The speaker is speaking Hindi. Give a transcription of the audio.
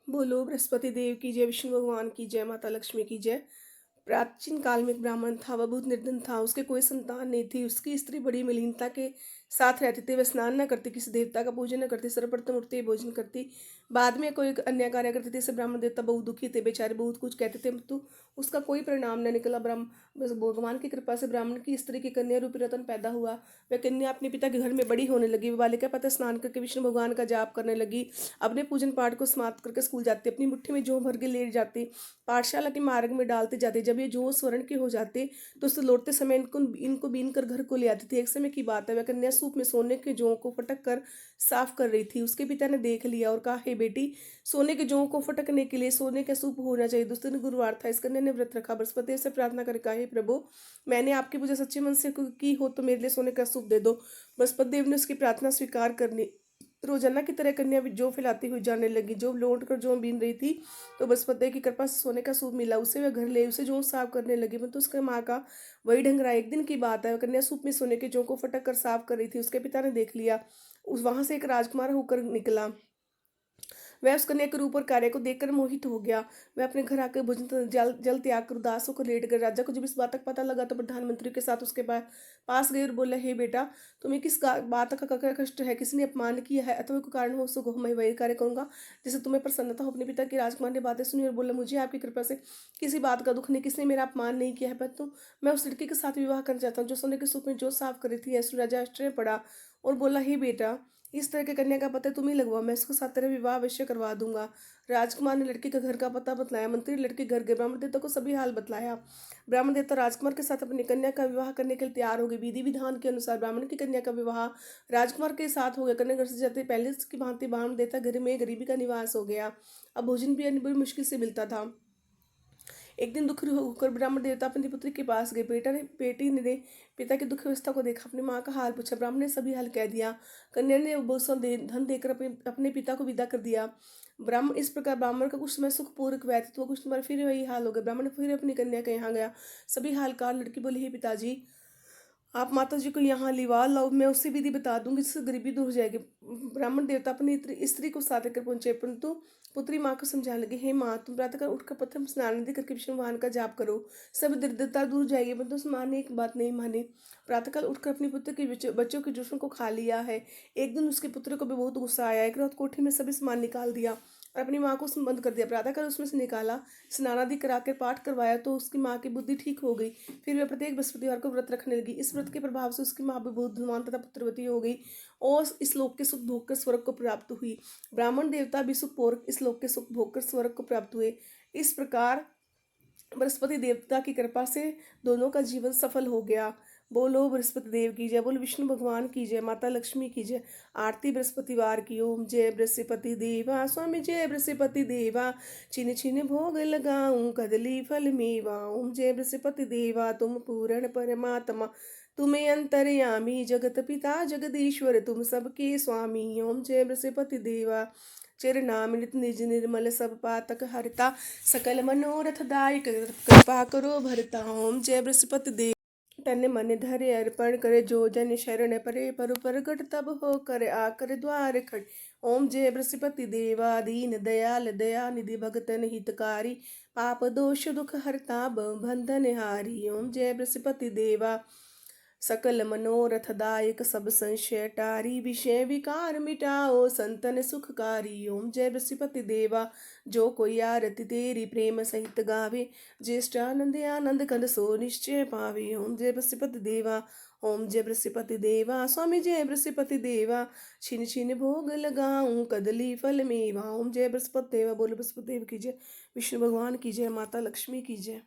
बोलो बृहस्पति देव की जय, विष्णु भगवान की जय, माता लक्ष्मी की जय। प्राचीन काल में एक ब्राह्मण था, वह बहुत निर्धन था, उसके कोई संतान नहीं थी। उसकी स्त्री बड़ी मलिनता के साथ रहती थी। वह स्नान न करती, किसी देवता का पूजन न करती, सर्वप्रथम उठते ही भोजन करती, बाद में कोई अन्य कार्य करती थी। इससे ब्राह्मण देवता बहुत दुखी थे, बेचारे बहुत कुछ कहते थे, परंतु उसका कोई परिणाम न निकला। ब्रह्म बस भगवान की कृपा से ब्राह्मण की स्त्री की कन्या रूपी रतन पैदा हुआ। वह कन्या अपने पिता के घर में बड़ी होने लगी। वह बालिका प्रातः स्नान करके विष्णु भगवान का जाप करने लगी, अपने पूजन पाठ को समाप्त करके स्कूल जाती, अपनी मुट्ठी में जौ भर के लेट जाती, पाठशाला के मार्ग में डालते जाते। जब ये जौ स्वर्ण के हो जाते तो उससे लौटते समय इनको इनको बीन कर घर को ले आती थी। एक समय की बात है, वह कन्या सूप में सोने के जौ को फटक कर साफ कर रही थी। उसके पिता ने देख लिया और कहा, हे बेटी, सोने के जौ को फटकने के लिए सोने का सूप होना चाहिए। दूसरे दिन गुरुवार था, इस कन्या ने व्रत रखा, बृहस्पति से प्रार्थना कर कहा, हे प्रभु, मैंने आपकी पूजा सच्चे मन से की हो तो मेरे लिए सोने का सूप दे दो। बृहस्पति देव ने उसकी प्रार्थना स्वीकार करनी रोजाना की तरह कन्या जौ फैलाती हुई जाने लगी। जो लौट कर जौ बीन रही थी तो बृहस्पति की कृपा से सोने का सूप मिला। उसे वह घर ले उसे जौ साफ करने लगी, परंतु उसके माँ का वही ढंग रहा। एक दिन की बात है, वह कन्या सूप में सोने के जौ को फटक कर साफ कर रही थी। उसके पिता ने देख लिया। उस वहां से एक राजकुमार होकर निकला। वह उस कन्या के रूप और कार्य को देखकर मोहित हो गया। वह अपने घर आकर भोजन जल जल त्याग कर उदास होकर लेट गए। राजा को जब इस बात का पता लगा तो प्रधानमंत्री के साथ उसके पास गए और बोला, हे बेटा, तुम्हें किस बात का कष्ट है? किसी ने अपमान किया है अथवा कोई कारण हो सो मैं वही कार्य करूंगा जिससे तुम्हें प्रसन्नता हो। अपने पिता की राजकुमार ने बातें सुनी और बोला, मुझे आपकी कृपा से किसी बात का दुख नहीं, किसने मेरा अपमान नहीं किया है, परंतु मैं उस लड़की के साथ विवाह करना चाहता हूँ जो सोने के सूप में जो साफ कर रही थी। ऐसे राजा आश्चर्य पड़ा और बोला, हे बेटा, इस तरह के कन्या का पता तुम ही लगवा, मैं इसके साथ तेरा विवाह अवश्य करवा दूंगा। राजकुमार ने लड़की के घर का पता बतलाया। मंत्री लड़के घर गए, ब्राह्मण देवता को सभी हाल बतलाया। ब्राह्मण देवता राजकुमार के साथ अपनी कन्या का विवाह करने के लिए तैयार हो गए। विधि विधान के अनुसार ब्राह्मण की कन्या का विवाह राजकुमार के साथ हो गया। कन्या घर से जाते पहले की भांति ब्राह्मण देवता घर में गरीबी का निवास हो गया। अब भोजन भी बड़ी मुश्किल से मिलता था। एक दिन दुखी होकर ब्राह्मण देवता अपनी पुत्री के पास गए। बेटी ने पिता की दुख अवस्था को देखा, अपनी माँ का हाल पूछा। ब्राह्मण ने सभी हाल कह दिया। कन्या ने बहुत सा धन देकर अपने पिता को विदा कर दिया। ब्राह्मण इस प्रकार ब्राह्मण का कुछ समय सुखपूर्वक व्यतीत हुआ। कुछ समय फिर वही हाल हो गया। ब्राह्मण फिर अपनी कन्या के यहाँ गया। सभी हाल कार लड़की बोली, हे पिताजी, आप माता जी को यहाँ लिवा लाओ, मैं उसे विधि बता दूंगी जिससे गरीबी दूर हो जाएगी। ब्राह्मण देवता अपनी स्त्री को साथ लेकर पहुंचे, परंतु पुत्री माँ को समझाने लगी, हे माँ, तुम प्रातःकाल उठकर प्रथम स्नान नदी करके विष्णु भगवान का जाप करो, सब दरिद्रता दूर जाएगी। परंतु उस माँ ने एक बात नहीं मानी। प्रातःकाल उठकर अपनी पुत्र के बच्चों के जोशों को खा लिया है। एक दिन उसके पुत्र को भी बहुत गुस्सा आया। एक रात कोठी में सभी सामान निकाल दिया और अपनी माँ को उसमें बंद कर दिया। प्रातःकाल उसमें से निकाला, स्नान आदि करा कर पाठ करवाया तो उसकी माँ की बुद्धि ठीक हो गई। फिर वह प्रत्येक बृहस्पतिवार को व्रत रखने लगी। इस व्रत के प्रभाव से उसकी माँ भी बहुत धनवान तथा पुत्रवती हो गई और इस लोक के सुख भोग कर स्वर्ग को प्राप्त हुई। ब्राह्मण देवता भी सुख पूर्वक इस लोक के सुख भोग कर स्वर्ग को प्राप्त हुए। इस प्रकार बृहस्पति देवता की कृपा से दोनों का जीवन सफल हो गया। बोलो बृहस्पति देव की जय, बोलो विष्णु भगवान की जय, माता लक्ष्मी की जय। आरती बृहस्पतिवार की। ओम जय बृहस्पति देवा, स्वामी जय बृहस्पति देवा, छिन छिन भोग लगाऊं कदली फल मेवा। ओम जय बृहस्पति देवा, तुम पूर्ण परमात्मा, तुम्हें अंतर्यामी, जगत पिता जगदीश्वर, तुम सबके स्वामी। ओम जय बृहस्पति देवा, चिरनामृत निज निर्मल सब पातक हरता, सकल मनोरथ दायक, कृपा करो भरता। ओम जय बृहस्पति देव। तन मन धरे अर्पण करे, जो जन शरण परे, पर प्रगट तब हो कर आकर द्वार खड़े। ओम जय बृहस्पति देवा, दीन दयाल दया निधि, भगतन हितकारी, पाप दोष दुख हरता बंधन हारी। ओम जय बृहस्पति देवा, सकल मनोरथ दायक, सब संशय टारी, विषय विकार मिटाओ संतन सुखकारी। ओम जय बृहस्पति देवा, जो कोई आरती तेरी प्रेम सहित गावे, ज्येष्ठ आनंद आनंद कल सो निश्चय पावे। ओम जय बृहस्पति देवा, ओम जय बृहस्पति देवा, स्वामी जय बृहस्पति देवा, छिन छिन भोग लगाऊं कदली फल मेवा। ओम जय बृहस्पति देवा, बोलो बृहस्पति देव की जय, विष्णु भगवान की जय, माता लक्ष्मी की जय।